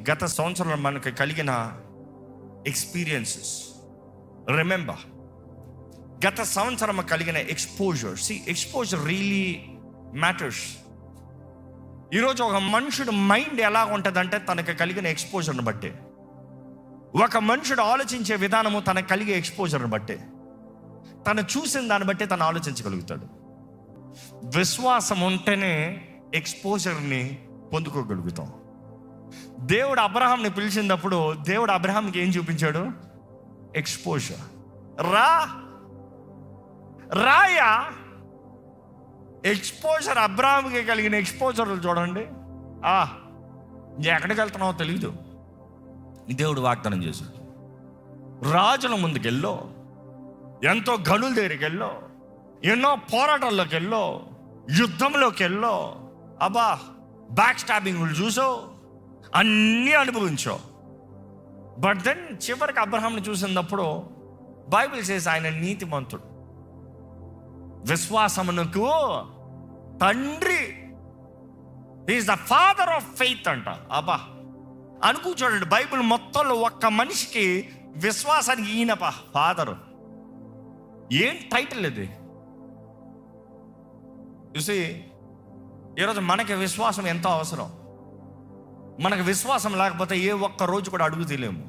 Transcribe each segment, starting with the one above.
గత సంవత్సరంలో మనకు కలిగిన ఎక్స్పీరియన్సెస్, రిమెంబర్ గత సంవత్సరం కలిగిన ఎక్స్పోజర్. Exposure really matters. ఈరోజు ఒక మనుషుడు మైండ్ ఎలా ఉంటుందంటే తనకు కలిగిన ఎక్స్పోజర్ని బట్టే. ఒక మనుషుడు ఆలోచించే విధానము తనకు కలిగే ఎక్స్పోజర్ని బట్టే, తను చూసిన దాన్ని బట్టే తను ఆలోచించగలుగుతాడు. విశ్వాసం ఉంటేనే ఎక్స్పోజర్ని పొందుకోగలుగుతాం. దేవుడు అబ్రహాంని పిలిచినప్పుడు దేవుడు అబ్రహాంకి ఏం చూపించాడు? ఎక్స్పోజర్. రాయా ఎక్స్పోజర్. అబ్రహాంకి కలిగిన ఎక్స్పోజర్లు చూడండి. ఎక్కడికి వెళ్తున్నావో తెలీదు, దేవుడు వాగ్దానం చేశాడు. రాజుల ముందుకెళ్ళో, ఎంతో గనుల దగ్గరికి వెళ్ళో, ఎన్నో పోరాటాల్లోకి వెళ్ళో, యుద్ధంలోకి వెళ్ళో, బ్యాక్ స్టాబింగ్లు చూసో, అన్నీ అనుభవించో. బట్ దెన్ చివరికి అబ్రహాంని చూసినప్పుడు బైబిల్ సేస్ ఆయన నీతిమంతుడు, విశ్వాసమునకు తండ్రి. Is the father of faith అంట. అనుకూర్చోండి, బైబిల్ మొత్తంలో ఒక్క మనిషికి విశ్వాసానికి ఈయన ఫాదరు. ఏం టైటిల్ ఇది? చూసి ఈరోజు మనకి విశ్వాసం ఎంతో అవసరం. మనకు విశ్వాసం లేకపోతే ఏ ఒక్క రోజు కూడా అడుగు తీయలేము.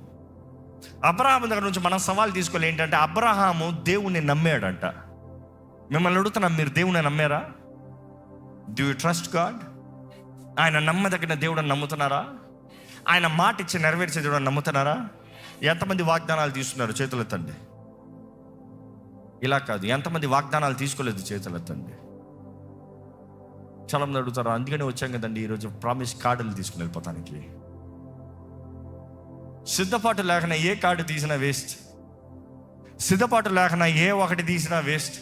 అబ్రహాం దగ్గర నుంచి మనం సవాల్ తీసుకోవాలి. ఏంటంటే అబ్రహాము దేవుణ్ణి నమ్మాడంట. మిమ్మల్ని అడుగుతున్నా, మీరు దేవుని నమ్మారా? Do you trust God? ఆయన నమ్మదగిన దేవుడని నమ్ముతున్నారా? ఆయన మాట ఇచ్చి నెరవేర్చే దేవుడని నమ్ముతున్నారా? ఎంతమంది వాగ్దానాలు తీసుకున్నారు? చేతులెత్తండి. ఇలా కాదు, ఎంతమంది వాగ్దానాలు తీసుకోలేదు? చేతులెత్తండి. చాలా మంది అడుగుతారు. అందుకనే వచ్చాం కదండి ఈరోజు ప్రామిస్ కార్డులు తీసుకుని వెళ్ళిపోతానికి. సిద్ధపాటు లేకుండా ఏ కార్డు తీసినా వేస్ట్. సిద్ధపాటు లేకుండా ఏ ఒకటి తీసినా వేస్ట్.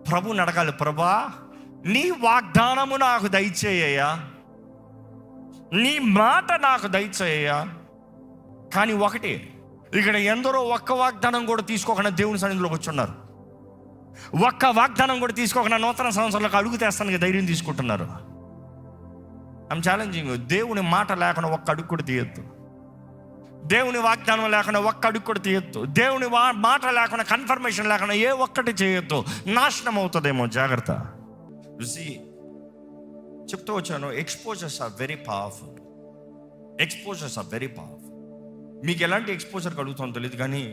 ప్రభుని అడగాలి, ప్రభా నీ వాగ్దానము నాకు దయచేయ్యా, నీ మాట నాకు దయచేయ్యా. కానీ ఒకటి, ఇక్కడ ఎందరో ఒక్క వాగ్దానం కూడా తీసుకోకుండా దేవుని సన్నిధిలోకి వచ్చున్నారు. ఒక్క వాగ్దానం కూడా తీసుకోకుండా నూతన సంవత్సరాలకు అడుగు తెస్తానికి ధైర్యం తీసుకుంటున్నారు. I'm challenging. దేవుని మాట లేకుండా ఒక్క అడుగు కూడా తీయొద్దు. దేవుని వాగ్దానం లేకుండా ఒక్క అడుగు కూడా తీయొద్దు. దేవుని మాట లేకుండా, కన్ఫర్మేషన్ లేకుండా ఏ ఒక్కటి చేయొద్దు. నాశనం అవుతుందేమో, జాగ్రత్త. చెప్తూ వచ్చాను, exposures are very powerful. Exposures are very powerful. మీకు ఎలాంటి ఎక్స్పోజర్ కలుగుతుందో తెలియదు, కానీ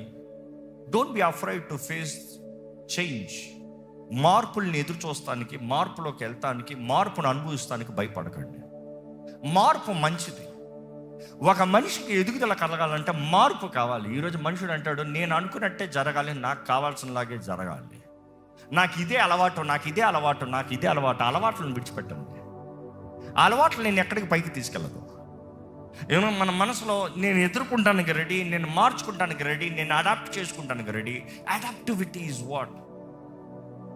don't be afraid to face change. మార్పుల్ని ఎదురు చూస్తానికి, మార్పులోకి వెళ్తానికి, మార్పును అనుభవిస్తానికి భయపడకండి. మార్పు మంచిది. ఒక మనిషికి ఎదుగుదల కలగాలంటే మార్పు కావాలి. ఈరోజు మనుషుడు అంటాడు, నేను అనుకున్నట్టే జరగాలి, నాకు కావాల్సినలాగే జరగాలి, నాకు ఇదే అలవాటు, నాకు ఇదే అలవాటు, నాకు ఇదే అలవాటు. అలవాట్లను విడిచిపెట్టండి. అలవాట్లు నేను ఎక్కడికి పైకి తీసుకెళ్ళదు. ఏమో మన మనసులో నేను ఎదుర్కొంటానికి రెడీ, నేను మార్చుకుంటానికి రెడీ, నేను అడాప్ట్ చేసుకుంటానికి ready. Adaptivity is what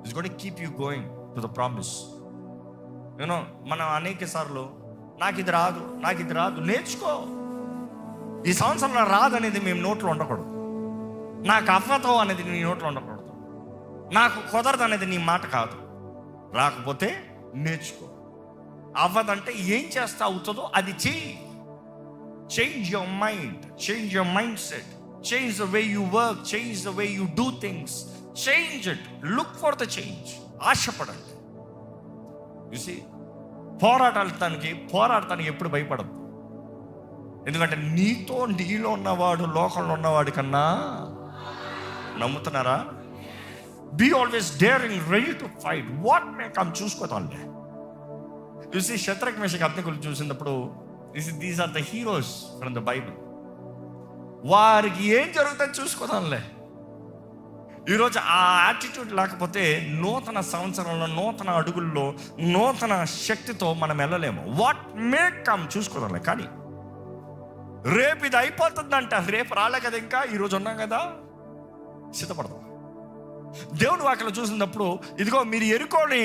is going to keep you going to the promise. You know, మనం అనేక సార్లు నాకు ఇది రాదు, నాకు ఇది రాదు. నేర్చుకో. ఈ సంవత్సరంలో రాదు అనేది మేము నోట్లో ఉండకూడదు. నాకు అవ్వతో అనేది నీ నోట్లో ఉండకూడదు. నాకు కుదరదు అనేది నీ మాట కాదు. రాకపోతే నేర్చుకో. అవ్వదంటే ఏం చేస్తా అవుతుందో అది చెయ్యి. Change your mind, change your mind set, change the way you work, change the way you do things. Change it. Look for the change. ఆశపడండి. చూసి పోరాడటానికి ఎప్పుడు భయపడద్దు. ఎందుకంటే నీలో ఉన్నవాడు లోకంలో ఉన్నవాడి కన్నా, నమ్ముతున్నారా? Be always daring, ready to fight. What may come. చూసుకోతాంలే. చూసి శత్రుఘ్న మేషక్ అబ్దెనెగోను చూసినప్పుడు, these are the heroes from the Bible. వారికి ఏం జరుగుతుందో చూసుకోదాంలే. ఈరోజు ఆ యాటిట్యూడ్ లేకపోతే నూతన సంవత్సరంలో, నూతన అడుగుల్లో, నూతన శక్తితో మనం వెళ్ళలేము. వాట్ మే కమ్ చూసుకోదాంలే. కానీ రేపు ఇది అయిపోతుందంట, రేపు రాలే కదా, ఇంకా ఈరోజు ఉన్నాం కదా, సిద్ధపడదాం. దేవుని వాక్యలో చూసినప్పుడు, ఇదిగో మీరు ఎరుకోని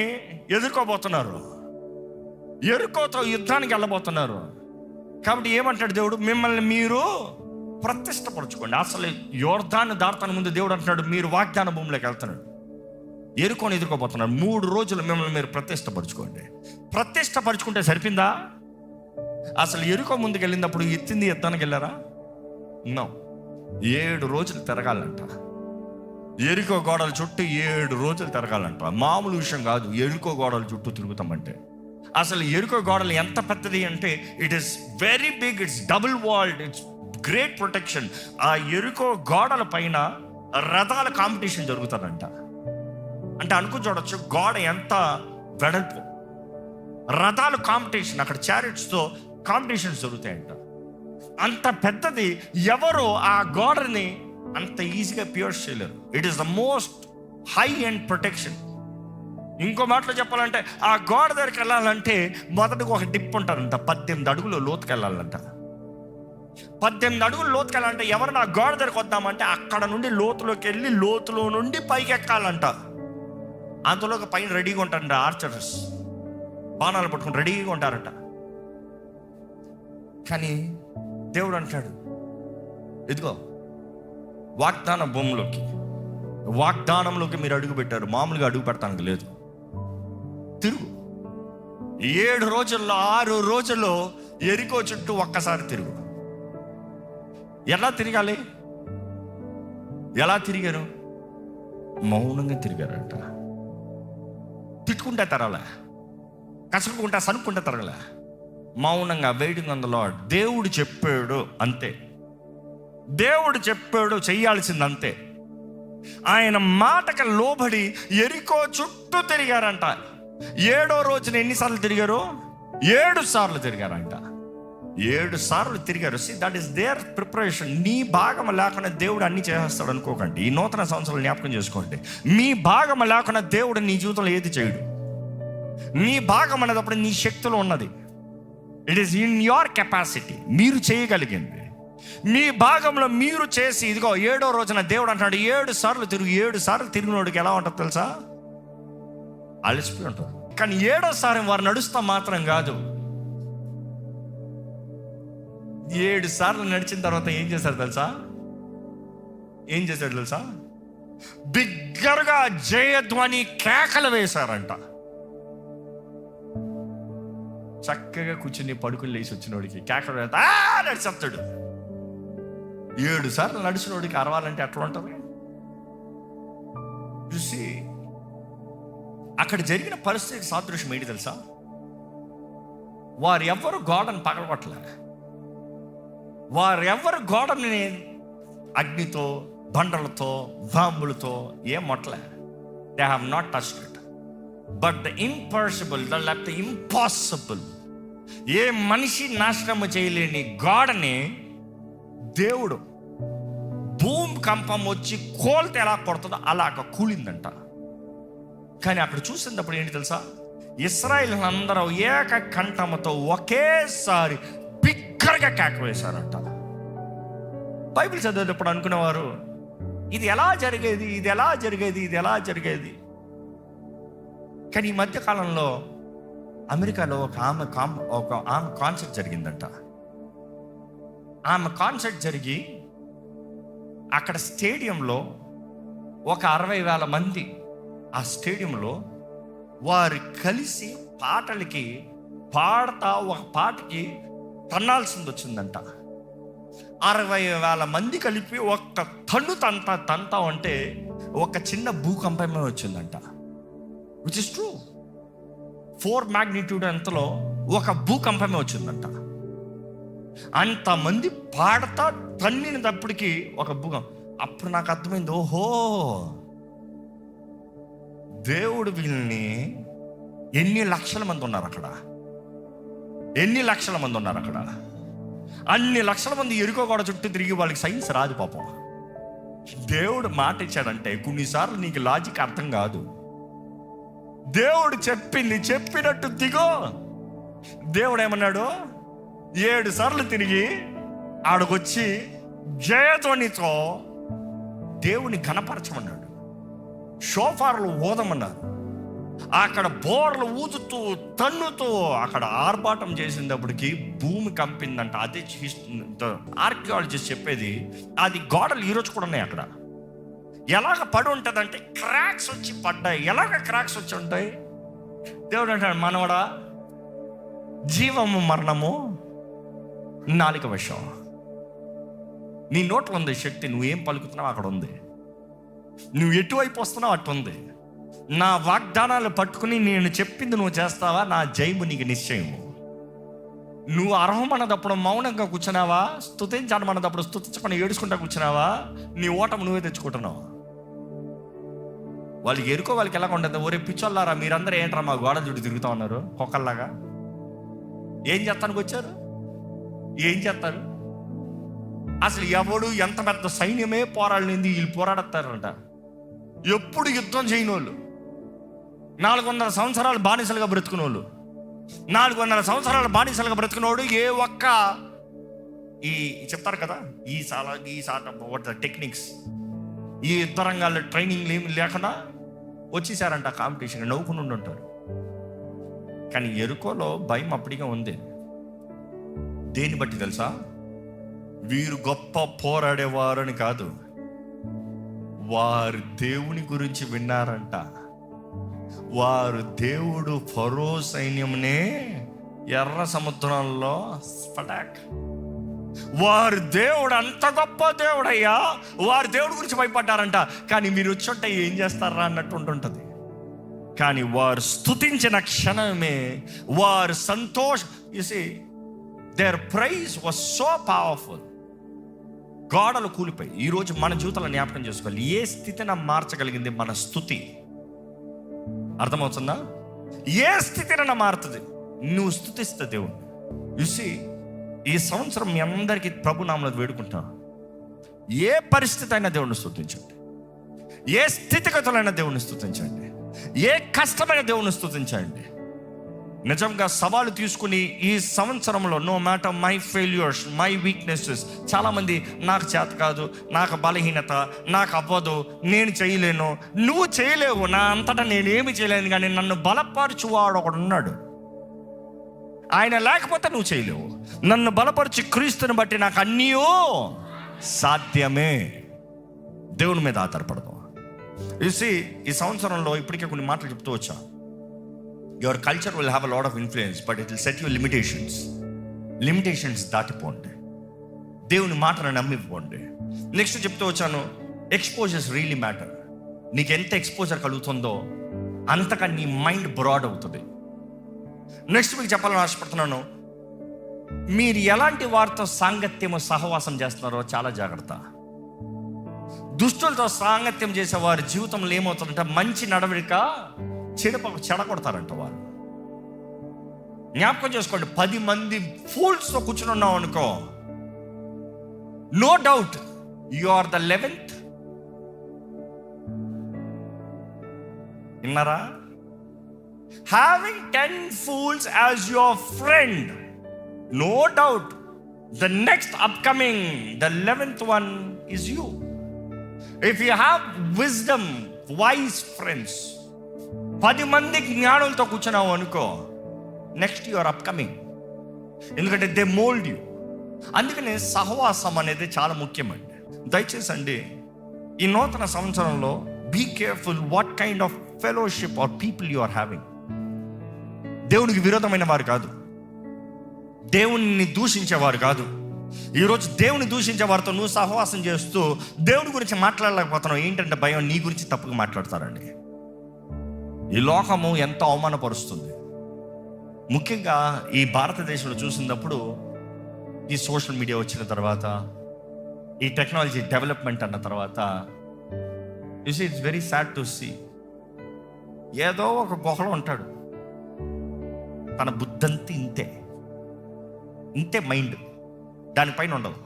ఎదుర్కోబోతున్నారు, ఎరుకోతో యుద్ధానికి వెళ్ళబోతున్నారు. కాబట్టి ఏమంటాడు దేవుడు? మిమ్మల్ని మీరు ప్రతిష్టపరచుకోండి. అసలు యోర్దాను దాటుతాను ముందు దేవుడు అంటున్నాడు, మీరు వాగ్దాన భూమిలోకి వెళ్తున్నాడు. ఎరుకొని ఎదుర్కోబోతున్నారు. 3 రోజులు మిమ్మల్ని మీరు ప్రతిష్టపరచుకోండి. ప్రతిష్టపరచుకుంటే సరిపోయిందా? అసలు ఎరుకో ముందుకు వెళ్ళినప్పుడు ఎత్తింది ఎత్తానికి వెళ్ళారా? నో. 7 రోజులు తిరగాలంట. ఎరుకో గోడల చుట్టూ 7 రోజులు తిరగాలంట. మామూలు విషయం కాదు ఎరుకో గోడల చుట్టూ తిరుగుతామంటే. అసలు ఎరుకో గోడలు ఎంత పెద్దది అంటే it is very big, it's double walled, it's great protection. ఆ ఎరుకో గోడల పైన రథాల కాంపిటీషన్ జరుగుతుందంట. అంటే చూడొచ్చు గోడ ఎంత వెడల్పు, రథాలు కాంపిటీషన్, అక్కడ చారిట్స్తో కాంపిటీషన్స్ జరుగుతాయంట. అంత పెద్దది. ఎవరు ఆ గోడని అంత ఈజీగా ప్యూర్ చేయలేరు. It is the most high and protection. ఇంకో మాటలో చెప్పాలంటే ఆ గోడ దగ్గరికి వెళ్ళాలంటే మొదటికి ఒక డిప్ ఉంటారంట. 18 అడుగులు లోతుకి వెళ్ళాలంట. 18 అడుగులు లోతుకి వెళ్ళాలంటే ఎవరు ఆ గోడ దగ్గరికి వద్దామంటే అక్కడ నుండి లోతులోకి వెళ్ళి లోతులో నుండి పైకి ఎక్కాలంట. అంతలోకి పైన రెడీగా ఉంటారంట ఆర్చర్స్, బాణాలు పట్టుకుని రెడీగా ఉంటారంట. కానీ దేవుడు అంటాడు, ఇదిగో వాగ్దానంలోకి మీరు అడుగు పెట్టారు, మామూలుగా అడుగు పెడతానికి లేదు. తిరుగు. 7 రోజుల్లో 6 రోజుల్లో ఎరికో చుట్టూ ఒక్కసారి తిరుగు. ఎలా తిరగాలి? ఎలా తిరిగారు? మౌనంగా తిరిగారంట. తిట్టుకుంటే తరగలే, కసుకుంటా సనుక్కుంటే తరగలే, మౌనంగా వెయిటింగ్ ఆన్ ద లార్డ్. దేవుడు చెప్పాడు అంతే. దేవుడు చెప్పాడు చెయ్యాల్సింది అంతే. ఆయన మాటకు లోబడి ఎరికో చుట్టూ తిరిగారంట. 7వ రోజున ఎన్నిసార్లు తిరిగారు? 7 సార్లు తిరిగారంట. 7 సార్లు తిరిగారు. That is their preparation. నీ భాగం లేకుండా దేవుడు అన్ని చేసేస్తాడు అనుకోకండి. ఈ నూతన సంవత్సరాలు జ్ఞాపకం చేసుకోండి. మీ భాగం లేకుండా దేవుడు నీ జీవితంలో ఏది చేయడు. నీ భాగం అనేటప్పుడు నీ శక్తిలో ఉన్నది. It is in your capacity. మీరు చేయగలిగింది మీ భాగంలో మీరు చేసి, ఇదిగో 7వ రోజున దేవుడు అంటున్నాడు 7 సార్లు తిరుగు. 7 సార్లు తిరిగినోడికి ఎలా ఉంటుంది తెలుసా? అలసిపోయి ఉంటుంది. కానీ 7వ సారి వారు నడుస్తా మాత్రం కాదు. 7 సార్లు నడిచిన తర్వాత ఏం చేశారు తెలుసా? బిగ్గరగా జయధ్వని కేకలు వేశారంట. చక్కగా కూర్చుని పడుకుని లేచి వచ్చినోడికి కేకలు నడిచేస్తాడు. 7 సార్లు నడిచినోడికి అరవాలంటే ఎట్లా ఉంటుంది? చూసి అక్కడ జరిగిన పరిస్థితికి సాదృశ్యం ఏంటి తెలుసా? వారు ఎవ్వరు గోడను పగలగొట్టలే. వారెవ్వరు గోడని అగ్నితో, బండలతో, బాంబులతో ఏం మొట్టలే. They have not touched it. But the impossible, the impossible, ఏ మనిషి నాశనము చేయలేని గోడని దేవుడు భూమి కంపం వచ్చి కోల్తే ఎలా కొడుతుందో అలాగ కూలిందంట. కానీ అక్కడ చూసినప్పుడు ఏంటి తెలుసా? ఇశ్రాయేలు అందరూ ఏక కంఠముతో ఒకేసారి బిగ్గరగా కేక వేశారంట. బైబిల్ చదివేటప్పుడు అనుకునేవారు ఇది ఎలా జరిగేది. కానీ ఈ మధ్య కాలంలో అమెరికాలో ఒక ఆమె కాన్సర్ట్ జరిగిందంట. ఆమె కాన్సర్ట్ జరిగి అక్కడ స్టేడియంలో ఒక 60,000 మంది ఆ స్టేడియంలో వారు కలిసి పాటలకి పాడతా ఒక పాటకి తన్నాల్సింది వచ్చిందంట. 60,000 మంది కలిపి ఒక్క తన్ను తంతా అంటే ఒక చిన్న భూకంపమే వచ్చిందంట. Which is true. 4 మాగ్నిట్యూడ్ అంతలో ఒక భూకంపమే వచ్చిందంట. అంతమంది పాడతా తన్నినప్పటికీ ఒక భూకంపం. అప్పుడు నాకు అర్థమైంది, ఓహో, దేవుడు వీళ్ళని ఎన్ని లక్షల మంది ఉన్నారు అక్కడ. అన్ని లక్షల మంది ఎరుకో గోడ చుట్టూ తిరిగి వాళ్ళకి సైన్స్ రాదు పాపం. దేవుడు మాట ఇచ్చాడంటే కొన్నిసార్లు నీకు లాజిక్ అర్థం కాదు. దేవుడు చెప్పినట్టు దిగో. దేవుడు ఏమన్నాడు? 7 సార్లు తిరిగి ఆడకొచ్చి జయధ్వనితో దేవుని ఘనపరచమన్నాడు. షోఫార్లు ఊదమన్నారు. అక్కడ బోర్లు ఊదుతూ తన్నుతూ అక్కడ ఆర్భాటం చేసినప్పటికీ భూమి కంపిందంట. అదే ఆర్కియాలజిస్ట్ చెప్పేది. అది గోడలు ఈరోజు కూడా ఉన్నాయి. అక్కడ ఎలాగ పడి ఉంటుంది అంటే క్రాక్స్ వచ్చి పడ్డాయి. ఎలాగ క్రాక్స్ వచ్చి ఉంటాయి? దేవుడు అంటాడు, మనవడా, జీవము మరణము నాలుక వశం. నీ నోట్లో ఉంది శక్తి, నువ్వేం పలుకుతున్నావు అక్కడ ఉంది. నువ్వు ఎటువైపు వస్తున్నావు అటు ఉంది. నా వాగ్దానాలు పట్టుకుని నేను చెప్పింది నువ్వు చేస్తావా, నా జయము నీకు నిశ్చయము. నువ్వు అర్హమన్నదప్పుడు మౌనంగా కూర్చున్నావా, స్తుతించాలన్నదప్పుడు స్తుతించకుండా ఏడుచుకుంటా కూర్చున్నావా, నీ ఓటము నువ్వే తెచ్చుకుంటున్నావు. వాళ్ళకి ఎరుకో వాళ్ళకి ఎలా ఉంటుంది, ఒరే పిచ్చోళ్ళారా మీరందరూ ఏంట్రా మా గోడ చుట్టూ తిరుగుతూ ఉన్నారు కుక్కల్లాగా, ఏం చేస్తానికి వచ్చారు, ఏం చేస్తారు? అసలు ఎవడు ఎంత పెద్ద సైన్యమే పోరాడింది, వీళ్ళు పోరాడతారంట. ఎప్పుడు యుద్ధం చేయని వాళ్ళు, 400 సంవత్సరాలు బానిసలుగా బ్రతుకునే వాళ్ళు, 400 సంవత్సరాలు బానిసలుగా బ్రతుకునేవాడు ఏ ఒక్క ఈ చెప్తారు కదా ఈ టెక్నిక్స్, ఈ యుద్ధ రంగాల్లో ట్రైనింగ్ ఏమి లేకుండా వచ్చేసారంట కాంపిటీషన్, నవ్వుకుని ఉంటారు. కానీ ఎరుకోలో భయం అప్పటికే ఉంది. దేన్ని బట్టి తెలుసా? వీరు గొప్ప పోరాడేవారని కాదు, వారు దేవుని గురించి విన్నారంట. వారు దేవుడు ఫరో సైన్యంనే ఎర్ర సముద్రంలో పటాక్, వారు దేవుడు అంత గొప్ప దేవుడయ్యా, వారు దేవుడి గురించి భయపడ్డారంట. కానీ మీరు వచ్చుంటే ఏం చేస్తారా అన్నట్టు ఉంటుంటుంది. కానీ వారు స్తుతించిన క్షణమే వారు their praise was so powerful. గోడలు కూలిపోయి. ఈరోజు మన జీవితంలో జ్ఞాపకం చేసుకోవాలి, ఏ స్థితిని మార్చగలిగింది మన స్తుతి. అర్థమవుతుందా? ఏ స్థితినైనా మారుతుంది నువ్వు స్తుతిస్తే దేవుడు. చూసి ఈ సంవత్సరం మీ అందరికీ ప్రభునామలో వేడుకుంటా, ఏ పరిస్థితి అయినా దేవుణ్ణి స్తుతించండి, ఏ స్థితిగతులైనా దేవుణ్ణి స్తుతించండి, ఏ కష్టమైన దేవుణ్ణి స్తుతించండి. నిజంగా సవాలు తీసుకుని ఈ సంవత్సరంలో no matter my failures, my weaknesses, చాలామంది నాకు చేత కాదు, నాకు బలహీనత, నాకు అవ్వదు, నేను చేయలేను. నువ్వు చేయలేవు, నా అంతటా నేనేమి చేయలేను. కానీ నన్ను బలపరచువాడు ఒకడు ఉన్నాడు, ఆయన లేకపోతే నువ్వు చేయలేవు. నన్ను బలపరిచి క్రీస్తుని బట్టి నాకు అన్నీ సాధ్యమే. దేవుని మీద ఆధారపడదాం. చూసి ఈ సంవత్సరంలో ఇప్పటికే కొన్ని మాటలు చెప్తూ వచ్చా. Your culture will have a lot of influence, but it will set your limitations దాటిపోండి. దేవుని మాటను నమ్మిపోండి. నెక్స్ట్ చెప్తూ వచ్చాను, ఎక్స్పోజర్స్ రియలీ మ్యాటర్. నీకు ఎంత ఎక్స్పోజర్ కలుగుతుందో అంతగా నీ మైండ్ బ్రాడ్ అవుతుంది. నెక్స్ట్ మీకు చెప్పాలని ఆశపడుతున్నాను, మీరు ఎలాంటి వారితో సాంగత్యము సహవాసం చేస్తున్నారో చాలా జాగ్రత్త. దుష్టులతో సాంగత్యం చేసే వారి జీవితంలో ఏమవుతుందంటే మంచి నడవడిక చెడగొడతారంట వాళ్ళు. జ్ఞాపకం చేసుకోండి, 10 మంది ఫూల్స్తో కూర్చుని ఉన్నావు అనుకో, no doubt you are the 11th. విన్నారా? Having 10 fools as your friend, no doubt the next upcoming, the 11th one is you. If you have wisdom, wise friends, 10 మంది జ్ఞానులతో కూర్చున్నావు అనుకో, నెక్స్ట్ యు ఆర్ అప్కమింగ్. ఎందుకంటే they mould you. అందుకనే సహవాసం అనేది చాలా ముఖ్యమండి. దయచేసి అండి, ఈ నూతన సంవత్సరంలో be careful what kind of fellowship or people you are having. దేవునికి విరోధమైన వారు కాదు, దేవుణ్ణి దూషించేవారు కాదు. ఈరోజు దేవుని దూషించే వారితో నువ్వు సహవాసం చేస్తూ దేవుని గురించి మాట్లాడలేకపోతున్నావు. ఏంటంటే భయం, నీ గురించి తప్పుగా మాట్లాడతారండి. ఈ లోకము ఎంత అవమానపరుస్తుంది. ముఖ్యంగా ఈ భారతదేశంలో చూసినప్పుడు, ఈ సోషల్ మీడియా వచ్చిన తర్వాత, ఈ టెక్నాలజీ డెవలప్మెంట్ అన్న తర్వాత, you see it's very sad to see. ఏదో ఒక గుహలో ఉంటాడు, తన బుద్ధంతా ఇంతే మైండ్, దానిపైన ఉండదు.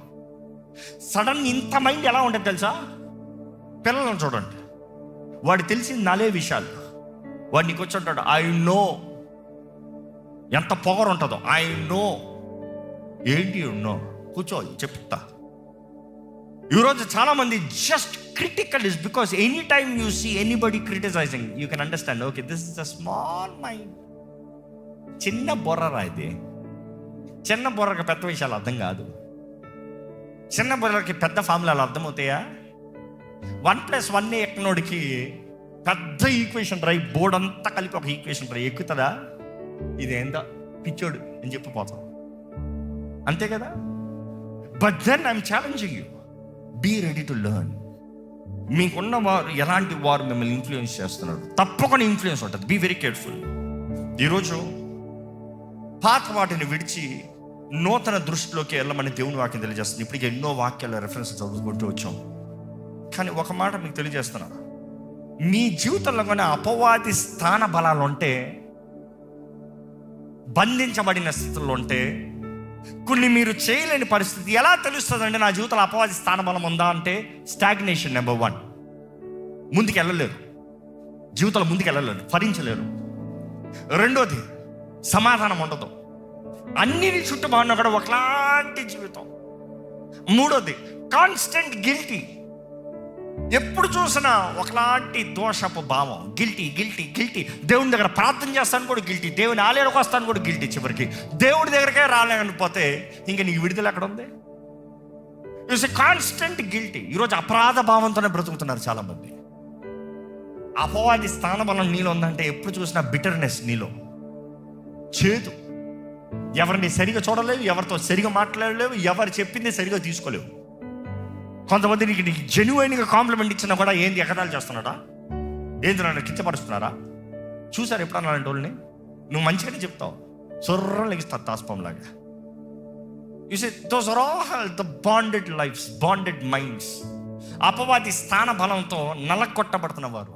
సడన్ ఇంత మైండ్ ఎలా ఉంటుంది తెలుసా? పిల్లలను చూడండి, వాడు తెలిసింది 4 విషయాలు. వాడు నీకు వచ్చి ఉంటాడు, ఐ నో. ఎంత పొగరు ఉంటుందో, ఐ నో. ఏంటి నో? కూర్చో చెప్తా. ఈరోజు చాలామంది just critical is because any time you see anybody criticizing, you can understand, okay this is a small mind. చిన్న బొర్రరా ఇది. చిన్న బొర్రకి పెద్ద విషయాలు అర్థం కాదు. చిన్న బొర్రకి పెద్ద ఫార్ములాలు అర్థమవుతాయా? 1+1 ఎక్కనోడికి పెద్ద ఈక్వేషన్ రై, బోర్డు అంతా కలిపి ఒక ఈక్వేషన్ రై ఎక్కుతుందా? ఇదేందో పిచ్చోడు అని చెప్పిపోతాం, అంతే కదా. But then I'm challenging you, be ready to learn. మీకున్న వారు ఎలాంటి వారు మిమ్మల్ని ఇన్ఫ్లుయెన్స్ చేస్తున్నారు, తప్పకుండా ఇన్ఫ్లుయెన్స్ ఉంటుంది. Be very careful. ఈరోజు పాత వాటిని విడిచి నూతన దృష్టిలోకి వెళ్ళమని దేవుని వాక్యం తెలియజేస్తుంది. ఇప్పటికి ఎన్నో వాక్యాల రెఫరెన్స్ చదువుకుంటూ వచ్చాం. కానీ ఒక మాట మీకు తెలియజేస్తున్నా, మీ జీవితంలో కానీ అపవాది స్థాన బలాలు ఉంటే, బంధించబడిన స్థితుల్లో ఉంటే, కొన్ని మీరు చేయలేని పరిస్థితి ఎలా తెలుస్తుంది అంటే నా జీవితంలో అపవాది స్థాన బలం ఉందా అంటే స్టాగ్నేషన్. నెంబర్ 1, ముందుకు వెళ్ళలేరు, జీవితంలో ముందుకు వెళ్ళలేరు, ఫలించలేరు. రెండోది, సమాధానం ఉండదు, అన్నిటి చుట్టూ బాగున్నా కూడా ఒకలాంటి జీవితం. మూడోది, కాన్స్టెంట్ గిల్టీ, ఎప్పుడు చూసినా ఒకలాంటి దోషపు భావం, గిల్టీ గిల్టీ గిల్టీ. దేవుని దగ్గర ప్రార్థన చేస్తాను కూడా గిల్టీ, దేవుని ఆలయానికి వస్తాను కూడా గిల్టీ. చివరికి దేవుడి దగ్గరకే రాలేకపోతే ఇంకా నీకు విడుదల ఎక్కడ ఉంది? It's a constant guilty. ఈరోజు అపరాధ భావంతోనే బ్రతుకుతున్నారు చాలామంది. అపవాది స్థానబలం నీలో ఉందంటే ఎప్పుడు చూసినా బిటర్నెస్ నీలో, చేదు, ఎవరిని సరిగా చూడలేవు, ఎవరితో సరిగా మాట్లాడలేవు, ఎవరు చెప్పింది సరిగా తీసుకోలేవు. కొంతమంది నీకు జెన్యున్గా కాంప్లిమెంట్ ఇచ్చినా కూడా ఏంది ఎగతాళి చేస్తున్నాడా, ఏంది నన్ను కించపరుస్తున్నారా? చూసారు ఎప్పుడన్నా అలాంటి వాళ్ళని? నువ్వు మంచిగానే చెప్తావు, సొర్ర లెగిస్తారు తాస్పంలాగా. You say those are all the bonded lifes, bonded minds. అపవాది స్థాన బలంతో నలకొట్టబడుతున్న వారు.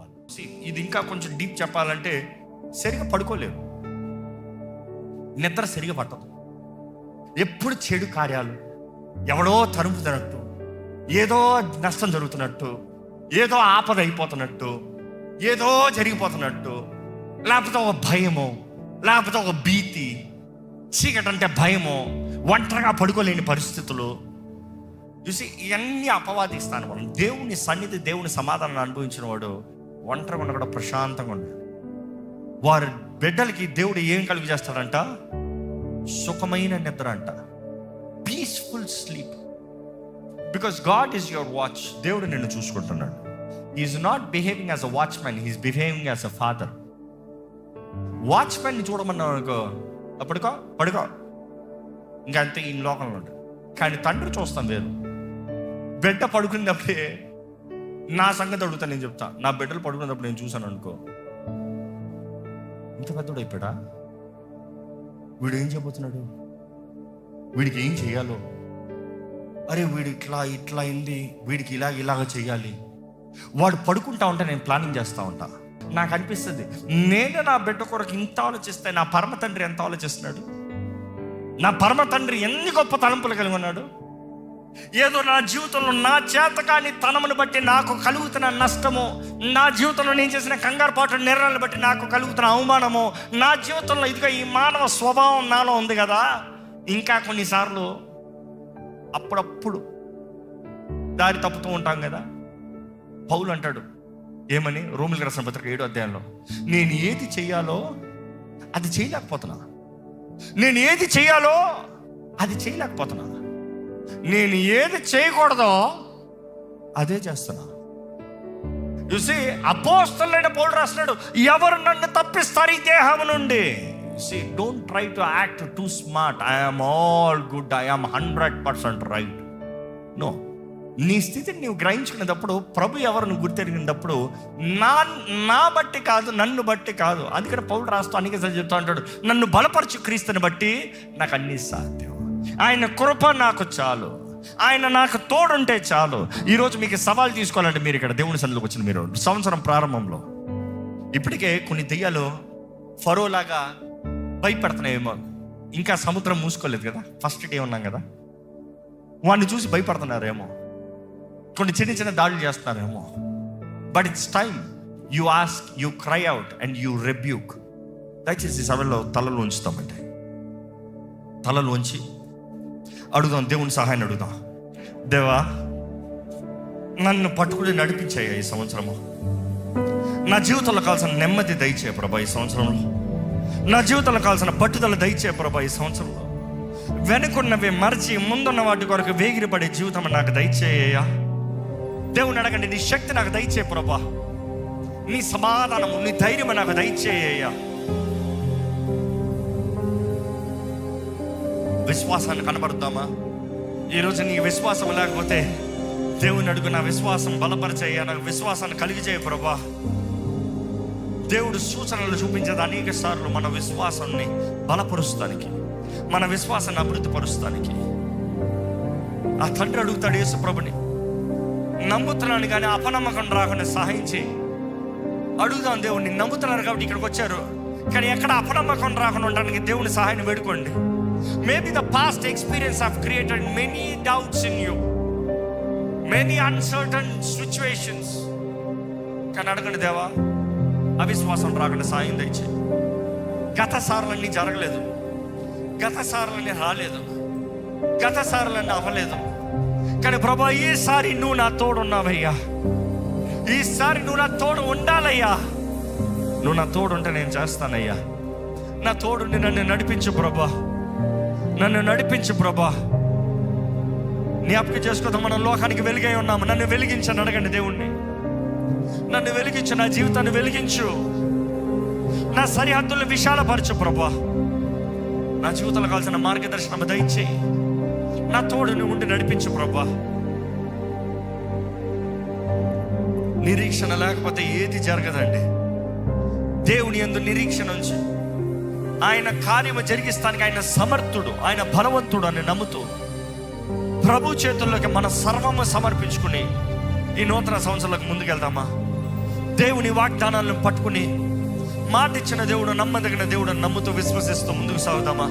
ఇది ఇంకా కొంచెం డీప్ చెప్పాలంటే, సరిగా పడుకోలేరు, నిద్ర సరిగా పట్టదు, ఎప్పుడు చెడు కార్యాలు, ఎవడో తరుముతున్నట్టు, ఏదో నష్టం జరుగుతున్నట్టు, ఏదో ఆపద అయిపోతున్నట్టు, ఏదో జరిగిపోతున్నట్టు, లేకపోతే ఒక భయము, లేకపోతే ఒక భీతి, చీకటి అంటే భయము, ఒంటరిగా పడుకోలేని పరిస్థితులు. చూసి ఇవన్నీ అపవాది స్థానం. దేవుని సన్నిధి, దేవుని సమాధానాన్ని అనుభవించిన వాడు ఒంటరిగా ఉన్న కూడా ప్రశాంతంగా ఉన్నాడు. వారి బిడ్డలకి దేవుడు ఏం కలుగు చేస్తాడంట? సుఖమైన నిద్ర అంట, peaceful sleep. Because God is your watch. దేవుడు నిన్ను చూసుకుంటున్నాడు. Is not behaving as a watchmen, he's behaving as a father. వాచ్మెన్ని చూడమన్నావు అనుకో, అప్పటికో పడుకో, ఇంకా అంతే ఈ లోకంలో ఉంటాడు. కానీ తండ్రి చూస్తాం వేరు. బిడ్డ పడుకున్నప్పుడే, నా సంగతి అడుగుతా, నేను చెప్తా, నా బిడ్డలు పడుకున్నప్పుడు నేను చూశాను అనుకో, ఇంత పెద్దోడు అయిపోయాడా, వీడు ఏం చేయబోతున్నాడు, వీడికి ఏం చేయాలో, అరే వీడు ఇట్లా ఇట్లా అయింది, వీడికి ఇలాగ చేయాలి. వాడు పడుకుంటా ఉంటే నేను ప్లానింగ్ చేస్తూ ఉంటా. నాకు అనిపిస్తుంది, నేను నా బిడ్డ కొరకు ఇంత ఆలోచిస్తే నా పరమ తండ్రి ఎంత ఆలోచిస్తున్నాడు, నా పరమ తండ్రి ఎన్ని గొప్ప తలంపులు కలిగి ఉన్నాడు. ఏదో నా జీవితంలో నా చేతకాని తనమును బట్టి నాకు కలుగుతున్న నష్టము, నా జీవితంలో నేను చేసిన కంగారు పాటు నిర్ణయాలను బట్టి నాకు కలుగుతున్న అవమానము, నా జీవితంలో ఇదిగా ఈ మానవ స్వభావం నాలో ఉంది కదా. ఇంకా కొన్నిసార్లు అప్పుడప్పుడు దారి తప్పుతూ ఉంటాం కదా. పౌలు అంటాడు ఏమని, రోమిలికి రాసిన పత్రిక 7వ అధ్యాయంలో, నేను ఏది చెయ్యాలో అది చేయలేకపోతున్నా, నేను ఏది చెయ్యాలో అది చేయలేకపోతున్నా, నేను ఏది చేయకూడదో అదే చేస్తున్నా. చూసి అపోస్తలుడైన పౌలు రాస్తున్నాడు, ఎవరు నన్ను తప్పిస్తారు ఈ దేహం నుండి? See, don't try to act too smart. I am all good. I am 100% right. No. నీ స్థితిని నీవు గ్రహించుకునేటప్పుడు, ప్రభు ఎవరు గుర్తెరిగినప్పుడు, నా బట్టి కాదు, నన్ను బట్టి కాదు. అందుకని పౌలు రాస్తూ అనేక సార్లు చెప్తా ఉంటాడు, నన్ను బలపరచు క్రీస్తుని బట్టి నాకు అన్నీ సాధ్యం, ఆయన కృప నాకు చాలు, ఆయన నాకు తోడుంటే చాలు. ఈరోజు మీకు సవాల్ తీసుకోవాలంటే, మీరు ఇక్కడ దేవుని సన్నిధిలోకి వచ్చిన మీరు సంవత్సరం ప్రారంభంలో ఇప్పటికే కొన్ని దెయ్యాలు ఫరోలాగా భయపడుతున్నాయేమో. ఇంకా సముద్రం మూసుకోలేదు కదా, ఫస్ట్ డే ఉన్నాం కదా, వాడిని చూసి భయపడుతున్నారేమో, కొన్ని చిన్న చిన్న దాడులు చేస్తున్నారేమో. But it's time you ask, you cry out and you rebuke. దయచేసి ఈ సభలో తలలు ఉంచుతామంటే, తలలు ఉంచి అడుగుదాం, దేవుని సహాయాన్ని అడుగుదాం. దేవా, నన్ను పట్టుకుని నడిపించాయి ఈ సంవత్సరము, నా జీవితంలో కావాల్సిన నెమ్మది దయచేయ ప్రభా ఈ సంవత్సరంలో, నా జీవితంలో కావాల్సిన పట్టుదల దయచేయ ప్రభా ఈ సంవత్సరంలో, వెనుకున్నవి మరచి ముందున్న వాటి కొరకు వేగిరపడే జీవితం నాకు దయచేయ. దేవుని అడగండి, నీ శక్తి నాకు దయచేయ ప్రభా, నీ సమాధానము, నీ ధైర్యం నాకు దయచేయ. విశ్వాసాన్ని కనబడుద్దామా? ఈరోజు నీ విశ్వాసం లేకపోతే దేవుని అడుగు, నా విశ్వాసం బలపరిచేయ, నాకు విశ్వాసాన్ని కలిగిచేయ ప్రభా. దేవుడు సూచనలు చూపించేది అనేక సార్లు మన విశ్వాసాన్ని బలపరుస్తానికి, మన విశ్వాసాన్ని అభివృద్ధి పరుస్తానికి. ఆ తండ్రి అడుగుతాడు యేసు ప్రభుని, నమ్ముతున్నాను కానీ అపనమ్మకం రాకుండా సహాయం చేయి. అడుగుదాం దేవుడిని, నమ్ముతున్నారు కాబట్టి ఇక్కడికి వచ్చారు, కానీ ఎక్కడ అపనమ్మకం రాకుండా ఉండడానికి దేవుని సహాయాన్ని వేడుకోండి. Maybe the past experience have created many doubts in you, many uncertain situations. కానీ అడగండి, దేవా అవిశ్వాసం రాకుండా సాయం దయచేయి. గత సార్లన్నీ జరగలేదు, గత సార్లన్నీ రాలేదు, గత సార్లన్నీ అవ్వలేదు, కానీ ప్రభా ఈసారి నువ్వు నా తోడు ఉన్నావయ్యా, ఈసారి నువ్వు నా తోడు ఉండాలయ్యా. నువ్వు నా తోడు ఉంటే నేను చేస్తానయ్యా. నా తోడుండి నన్ను నడిపించు ప్రభా, నన్ను నడిపించు ప్రభా. జ్ఞాపకం చేసుకోదాం, మనం లోకానికి వెలుగై ఉన్నాము. నన్ను వెలిగించని అడగండి దేవుణ్ణి, నన్ను వెలిగించు, నా జీవితాన్ని వెలిగించు, నా సరిహద్దులను విశాలపరచు ప్రభా. నా జీవితంలో కావాల్సిన మార్గదర్శనం దయచేయి, నా తోడుని ఉండి నడిపించు ప్రభా. నిరీక్షణ లేకపోతే ఏది జరగదండి. దేవుని యందు నిరీక్షణ ఉంచి ఆయన కార్యము జరిగిస్తానికి ఆయన సమర్థుడు, ఆయన బలవంతుడు అని నమ్ముతూ ప్రభు చేతుల్లోకి మన సర్వము సమర్పించుకుని ఈ నూతన సంవత్సరాలకు ముందుకెళ్దామా? దేవుని వాగ్దానాలను పట్టుకుని మాట ఇచ్చిన దేవుడు, నమ్మదగిన దేవుడు నమ్ముతూ విశ్వసిస్తూ ముందుకు సాగుదామా?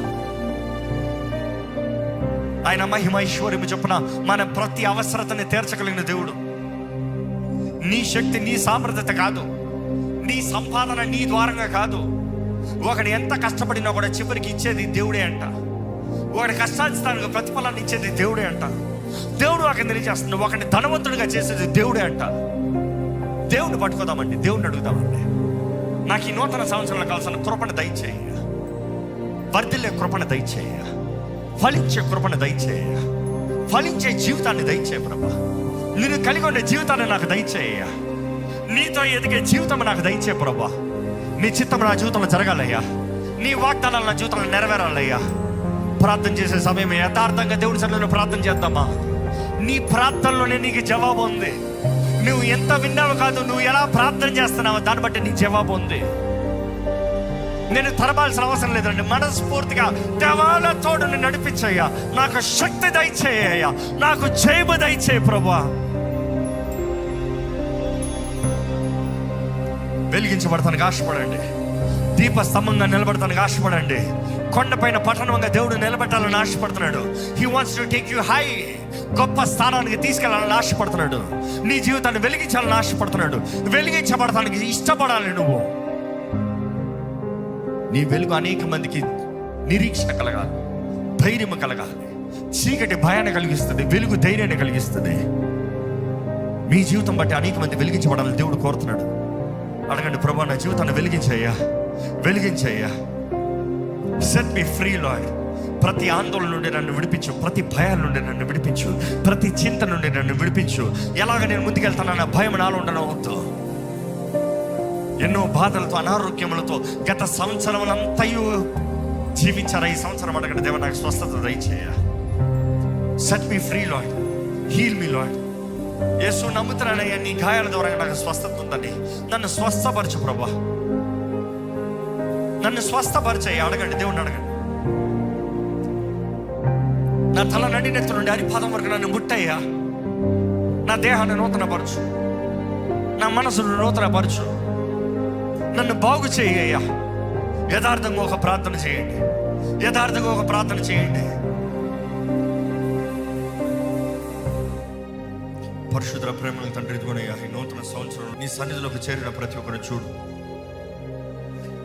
ఆయన మహిమ ఐశ్వర్యము చొప్పున మన ప్రతి అవసరతని తీర్చగలిగిన దేవుడు. నీ శక్తి, నీ సామర్థ్యత కాదు, నీ సంపాదన నీ ద్వారంగా కాదు. ఒకడు ఎంత కష్టపడినా కూడా చివరికి ఇచ్చేది దేవుడే అంట. ఒకటి కష్టానికి ప్రతిఫలాన్ని ఇచ్చేది దేవుడే అంట. దేవుడు ఒకరిని తెలియజేస్తుంది, ఒకరిని ధనవంతుడిగా చేసేది దేవుడే అంట. దేవుడిని పట్టుకోదామండి, దేవుడిని అడుగుదామండి, నాకు ఈ నూతన సంవత్సరంలో కావాల్సిన కృపణ దయచేయ, వర్ధిల్లే కృపణ దయచేయ, ఫలించే కృపణ దయచేయ, ఫలించే జీవితాన్ని దయచేయ ప్రభా. నేను కలిగి ఉండే జీవితాన్ని నాకు దయచేయ, నీతో ఎదిగే జీవితం నాకు దయచే ప్రభా. నీ చిత్తం నా జీవితంలో జరగాలయ్యా, నీ వాగ్దానాలు నా జీవితంలో నెరవేరాలయ్యా. ప్రార్థన చేసే సమయం యథార్థంగా దేవుడి సన్నిధిలో ప్రార్థన చేద్దామా? నీ ప్రార్థనలోనే నీకు జవాబు ఉంది. నువ్వు ఎంత విన్నావు కాదు, నువ్వు ఎలా ప్రార్థన చేస్తున్నావో దాన్ని బట్టి నీ జవాబు ఉంది. నేను తరబాల్సిన అవసరం లేదండి. మనస్ఫూర్తిగా దేవాల తోడుని నడిపించయ్యా, నాకు శక్తి దయచేయ్యా, నాకు జయము దయచేయి ప్రభా. వెలిగించబడతానికి ఆశపడండి, దీపస్తంభంగా నిలబడతానికి ఆశపడండి, కొండపైన పట్టణంగా దేవుడు నిలబెట్టాలని ఆశపడుతున్నాడు. He wants to take you high, గొప్ప స్థానానికి తీసుకెళ్లాలని ఆశపడుతున్నాడు. నీ జీవితాన్ని వెలిగించాలని ఆశపడుతున్నాడు. వెలిగించబడటానికి ఇష్టపడాలి నువ్వు. నీ వెలుగు అనేక మందికి నిరీక్షణ కలగాలి, ధైర్యం కలగాలి. చీకటి భయాన్ని కలిగిస్తుంది, వెలుగు ధైర్యాన్ని కలిగిస్తుంది. మీ జీవితం బట్టి అనేక మంది వెలిగించబడాలని దేవుడు కోరుతున్నాడు. అడగండి, ప్రభా నా జీవితాన్ని వెలిగించయ్యా, వెలిగించయ్యా. Set me free lord. ప్రతి ఆందోళన నుండి నన్ను విడిపించు, ప్రతి భయాల నుండి నన్ను విడిపించు, ప్రతి చింత నుండి నన్ను విడిపించు. ఎలాగ నేను ముందుకెళ్తానన్న భయం నాలో ఉండనవద్దు. ఎన్నో బాధలతో, అనారోగ్యములతో గత సంవత్సరం అంతయు జీవించారా? ఈ సంవత్సరం అడగండి, దేవా నాకు స్వస్థత దయచేయ. Set me free Lord, heal me Lord. Yesu నమ్ముతున్నానయ్యా, నీ గాయాల ద్వారా నాకు స్వస్థత ఉందని. నన్ను స్వస్థపరచు ప్రభా, నన్ను స్వస్థపరచయ్యా. అడగండి, దేవుణ్ణి అడగండి. నా తల నడినెత్తు నుండి అరిపాదం వరకు నన్ను ముట్టయ్యా. నా దేహాన్ని నూతనపరచు, నా మనసును నూతనపరచు, నన్ను బాగు చేయ్యా. యథార్థంగా ఒక ప్రార్థన చేయండి, యథార్థంగా ఒక ప్రార్థన చేయండి. పరిశుద్ధ ప్రేమల తండ్రి, ఇదిగోనయ్యా ఈ నూతన సంవత్సరం నీ సన్నిధిలోకి చేరిన ప్రతి ఒక్కరిని చూడు.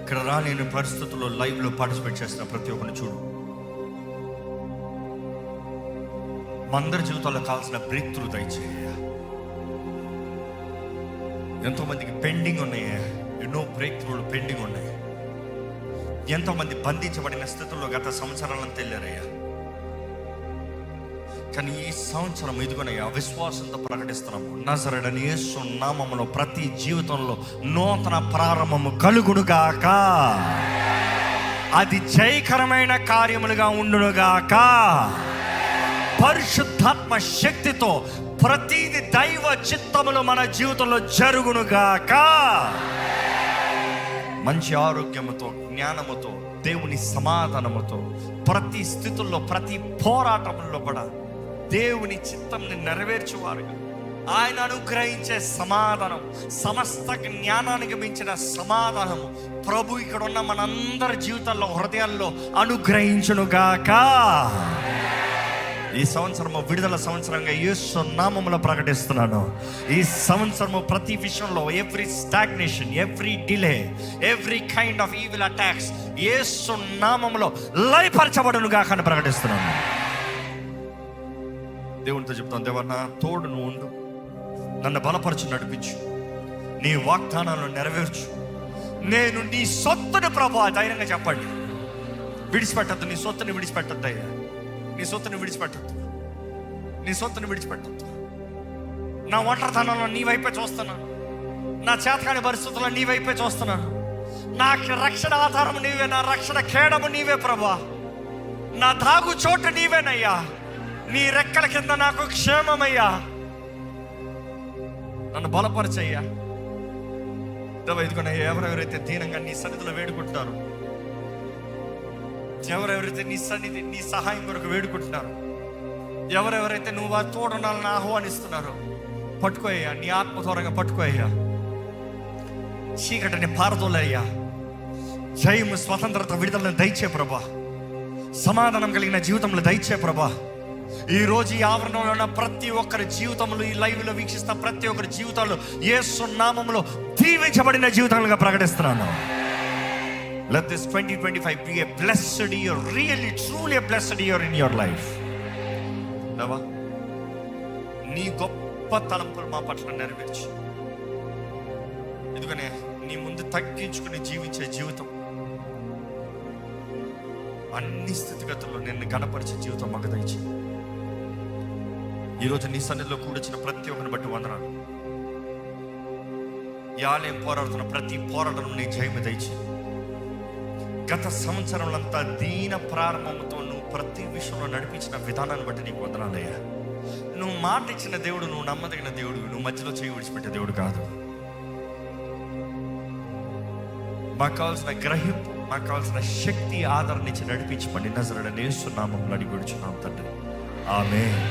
ఇక్కడ రాలేని పరిస్థితుల్లో లైవ్లో పార్టిసిపేట్ చేస్తున్న ప్రతి ఒక్కరిని చూడు. మా అందరి జీవితాల్లో కావాల్సిన బ్రేక్ త్రూ దయచేయ. ఎంతోమందికి పెండింగ్ ఉన్నాయా, ఎన్నో బ్రేక్ త్రూలు పెండింగ్ ఉన్నాయి. ఎంతోమంది బంధించబడిన స్థితుల్లో గత సంవత్సరాలంతా వెళ్ళారయ్యా. కానీ ఈ సంవత్సరం ఇదిగోనయ్యా విశ్వాసంతో ప్రకటిస్తున్నాము, నజరేయుడైన యేసు నామములో ప్రతి జీవితంలో నూతన ప్రారంభము కలుగునుగాక. అది జయకరమైన కార్యములుగా ఉండునుగాక. పరిశుద్ధ పరిశుద్ధాత్మ శక్తితో ప్రతిది దైవ చిత్తములో మన జీవితంలో జరుగునుగాక. మంచి ఆరోగ్యముతో, జ్ఞానముతో, దేవుని సమాధానముతో, ప్రతి స్థితుల్లో, ప్రతి పోరాటంలో కూడా దేవుని చిత్తంని నెరవేర్చువారుగా, ఆయన అనుగ్రహించే సమాధానం, సమస్త జ్ఞానానికి మించిన సమాధానము ప్రభు ఇక్కడ ఉన్న మనందరి జీవితాల్లో, హృదయాల్లో అనుగ్రహించునుగాక. ఈ సంవత్సరము విడుదల సంవత్సరంగా యేసు నామములో ప్రకటిస్తున్నాను. ఈ సంవత్సరము ప్రతి విషయంలో every stagnation, every delay, every kind of evil attacks Yesu నామములో లయపరచబడునుగాక అని ప్రకటిస్తున్నాను. దేవునితో చెప్తాను, దేవా నా తోడు నువ్వు ఉండు, నన్ను బలపరచు, నడిపించు, నీ వాగ్దానాలను నెరవేర్చు, నేను నీ సొత్తుని ప్రభు. ధైర్యంగా చెప్పండి, విడిచిపెట్టద్దు, నీ సొత్తుని విడిచిపెట్టద్దు అయ్యా, నీ సొత్తుని విడిచిపెట్టద్దు, నీ సొత్తుని విడిచిపెట్టద్దు. నా ఒంటరితనంలో నీ వైపే చూస్తున్నాను, నా చేతకాని పరిస్థితుల్లో నీ వైపే చూస్తున్నాను. నా రక్షణ ఆధారం నీవే, నా రక్షణ కేడము నీవే ప్రభా, నా దాగు చోటు నీవేనయ్యా, నీ రెక్కల కింద నాకు క్షేమమయ్యా, నన్ను బలపరచయ్యా. ఇదిగోనయ్యా, ఎవరెవరైతే దీనంగా నీ సన్నిధిలో వేడుకుంటున్నారు, ఎవరెవరైతే నీ సన్నిధి, నీ సహాయం కొరకు వేడుకుంటున్నారు, ఎవరెవరైతే నువ్వు వారి తోడుండాలని ఆహ్వానిస్తున్నారు, పట్టుకోయ్యా, నీ ఆత్మధోరంగా పట్టుకోయ్యా. చీకటిని పారదోలయ్యా, జయము, స్వతంత్రత, విడుదలను దయచే ప్రభా, సమాధానం కలిగిన జీవితంలో దయచే ప్రభా. ఈరోజు ఈ ఆవరణలో ఉన్న ప్రతి ఒక్కరి జీవితంలో, ఈ లైవ్లో వీక్షిస్తున్న ప్రతి ఒక్కరి జీవితాల్లో యేసు నామములో దీవించబడిన జీవితాలుగా ప్రకటిస్తున్నాను. Let this 2025 be a blessed year, really truly a blessed year in your life. దేవా, నీ గొప్ప తలంపులు మా పట్ల నెరవేర్చి, ఎందుకనే నీ ముందు తగ్గించుకుని జీవించే జీవితం, అన్ని స్థితిగతుల్లో నిన్ను గణపరిచే జీవితం మాకు దయచి. ఈరోజు నీ సన్నిధిలో కూడొచ్చిన ప్రతి ఒక్కరిని బట్టి వందనాలు. ఈ ఆలయం పోరాడుతున్న ప్రతి పోరాటం నీ జయము దయచి. గత సంవత్సరంలో అంతా దీన ప్రారంభంతో నువ్వు ప్రతి విషయంలో నడిపించిన విధానాన్ని బట్టి నీకు వందనాలయ్యా. నువ్వు మాట ఇచ్చిన దేవుడు, నువ్వు నమ్మదగిన దేవుడు, నువ్వు మధ్యలో చేయి విడిచిపెట్టే దేవుడు కాదు. మాకు కావాల్సిన గ్రహింపు, మాకు కావాల్సిన శక్తి, ఆదరణ ఇచ్చి నడిపించమని నజరేయుడైన యేసు నామములో అడిగి వేడుచున్నాం తండ్రి, ఆమేన్.